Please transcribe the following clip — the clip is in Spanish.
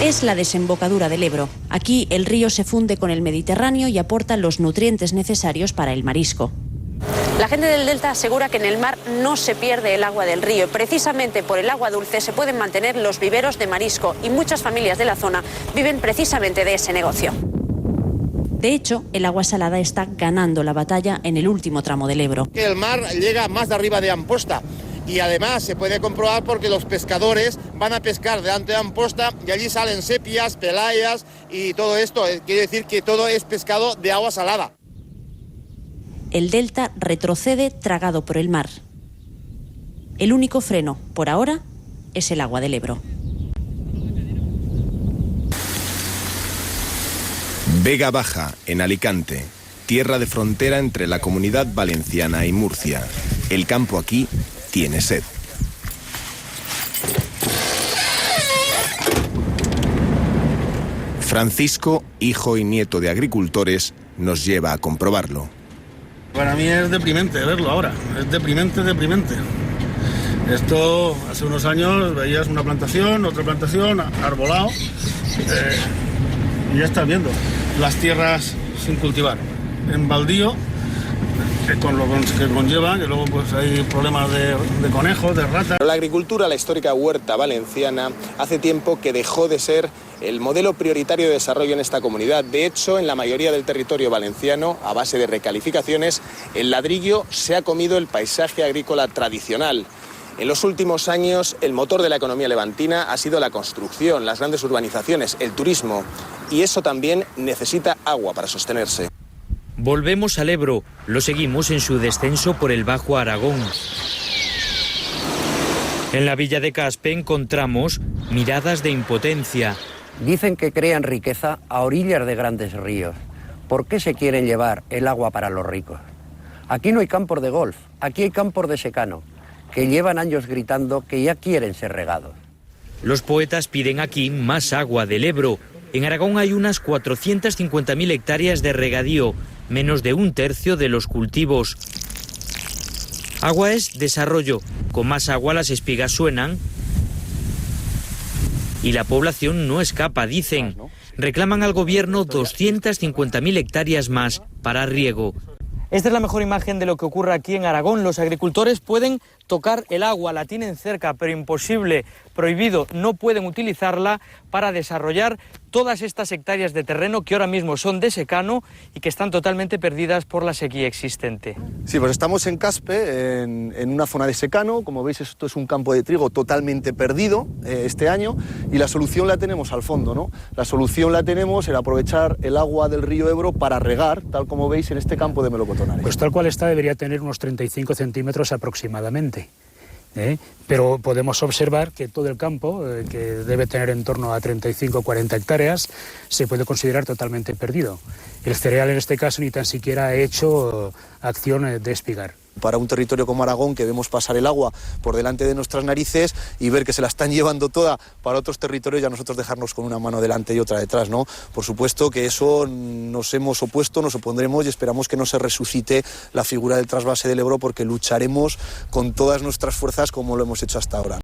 es la desembocadura del Ebro. Aquí el río se funde con el Mediterráneo y aporta los nutrientes necesarios para el marisco. La gente del delta asegura que en el mar no se pierde el agua del río. Precisamente por el agua dulce se pueden mantener los viveros de marisco y muchas familias de la zona viven precisamente de ese negocio. De hecho, el agua salada está ganando la batalla en el último tramo del Ebro. El mar llega más de arriba de Amposta y además se puede comprobar porque los pescadores van a pescar delante de Amposta y allí salen sepias, pelayas y todo esto. Quiere decir que todo es pescado de agua salada. El delta retrocede tragado por el mar. El único freno, por ahora, es el agua del Ebro. Vega Baja, en Alicante, tierra de frontera entre la Comunidad Valenciana y Murcia. El campo aquí tiene sed. Francisco, hijo y nieto de agricultores, nos lleva a comprobarlo. Para mí es deprimente verlo ahora, es deprimente. Esto, hace unos años veías una plantación, otra plantación, arbolado, y ya estás viendo las tierras sin cultivar, en baldío, con lo que conlleva, que luego pues hay problemas de conejos, de ratas. La agricultura, la histórica huerta valenciana, hace tiempo que dejó de ser el modelo prioritario de desarrollo en esta comunidad. De hecho, en la mayoría del territorio valenciano, a base de recalificaciones, el ladrillo se ha comido el paisaje agrícola tradicional. En los últimos años, el motor de la economía levantina ha sido la construcción, las grandes urbanizaciones, el turismo. Y eso también necesita agua para sostenerse. Volvemos al Ebro, lo seguimos en su descenso por el Bajo Aragón. En la villa de Caspe encontramos miradas de impotencia. Dicen que crean riqueza a orillas de grandes ríos. ¿Por qué se quieren llevar el agua para los ricos? Aquí no hay campos de golf, aquí hay campos de secano, que llevan años gritando que ya quieren ser regados. Los poetas piden aquí más agua del Ebro. En Aragón hay unas 450.000 hectáreas de regadío, menos de un tercio de los cultivos. Agua es desarrollo. Con más agua las espigas suenan y la población no escapa, dicen. Reclaman al gobierno 250.000 hectáreas más para riego. Esta es la mejor imagen de lo que ocurre aquí en Aragón. Los agricultores pueden tocar el agua, la tienen cerca, pero imposible, prohibido, no pueden utilizarla para desarrollar todas estas hectáreas de terreno que ahora mismo son de secano y que están totalmente perdidas por la sequía existente. Sí, pues estamos en Caspe, en una zona de secano. Como veis, esto es un campo de trigo totalmente perdido este año, y la solución la tenemos al fondo, ¿no? La solución la tenemos en aprovechar el agua del río Ebro para regar, tal como veis en este campo de melocotonares. Pues tal cual está, debería tener unos 35 centímetros aproximadamente. Pero podemos observar que todo el campo, que debe tener en torno a 35 o 40 hectáreas, se puede considerar totalmente perdido. El cereal en este caso ni tan siquiera ha hecho acción de espigar. Para un territorio como Aragón, que vemos pasar el agua por delante de nuestras narices y ver que se la están llevando toda para otros territorios, ya nosotros dejarnos con una mano delante y otra detrás, ¿no? Por supuesto que eso nos hemos opuesto, nos opondremos y esperamos que no se resucite la figura del trasvase del Ebro, porque lucharemos con todas nuestras fuerzas como lo hemos hecho hasta ahora.